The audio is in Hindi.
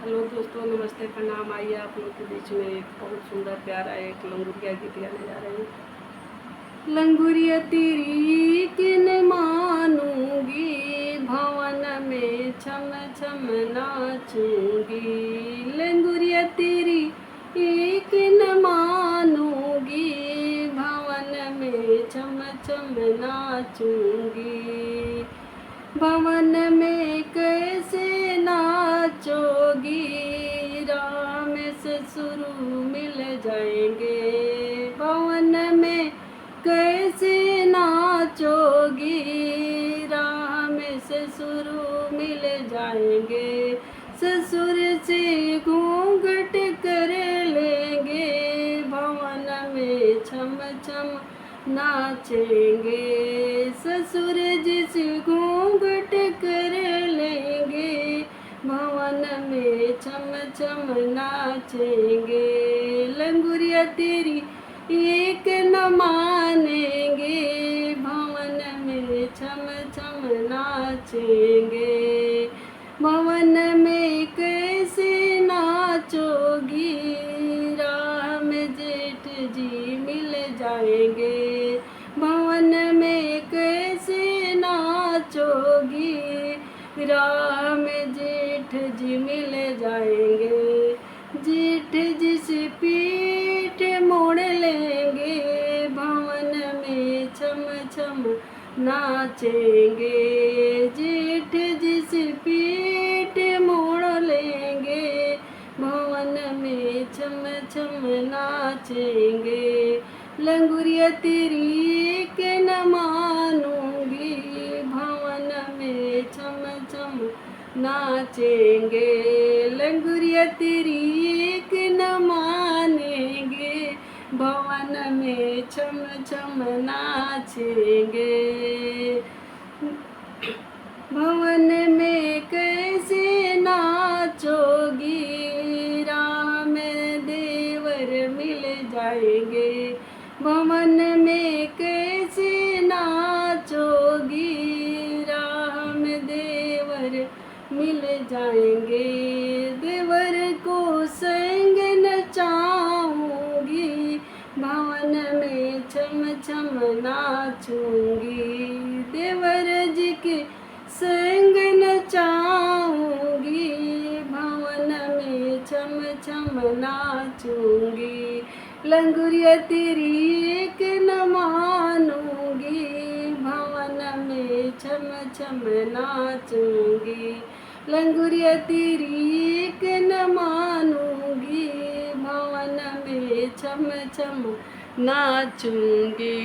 हेलो दोस्तों, नमस्ते, प्रणाम। आइए आप लोग के बीच में एक बहुत सुंदर प्यारा एक लंगुरिया गीत गाने जा रहे हैं। लंगुरिया तेरी किन मानूंगी, भवन में छम छम नाचूंगी। लंगुरिया तेरी किन मानूंगी, भवन में छम छम नाचूंगी। भवन में कैसे नाचोगी, राम ससुर मिल जाएंगे। भवन में कैसे नाचोगी, राम ससुर मिल जाएंगे। ससुर से घूंघट कर लेंगे, भवन में छम छम नाचेंगे। ससुर जिस घूंघट कर लेंगे, भवन में छम छम नाचेंगे। लंगुरिया तेरी एक न मानेंगे, भवन में छम छम नाचेंगे। भवन में कैसे नाचोगी, राम जेठ जी मिल जाएंगे। भवन में कैसे नाचोगी, राम जेठ जी मिल जाएंगे। जेठ जी से पीठ मोड़ लेंगे, भवन में छम छम नाचेंगे। जेठ जी से पीठ मोड़ लेंगे, भवन में छम छम नाचेंगे। लंगुरिया तेरी के न मानूंगी, भवन में छम छम नाचेंगे। लंगुरिया तेरी के न मानेंगे, भवन में छम छम नाचेंगे। भवन में कैसे नाचोगी, राम देवर मिल जाएंगे। भवन में कैसे नाचोगी, राम देवर मिल जाएंगे। देवर को संग नचाऊंगी, भवन में छम छम नाचूंगी। देवर जी के संग नचाऊंगी, भवन में छम छम नाचूंगी। लंगुरिया तेरी एक न मानूंगी, भवन में छम छम नाचूंगी। लंगुरिया तेरी एक न मानूंगी, भवन में छम छम नाचूंगी।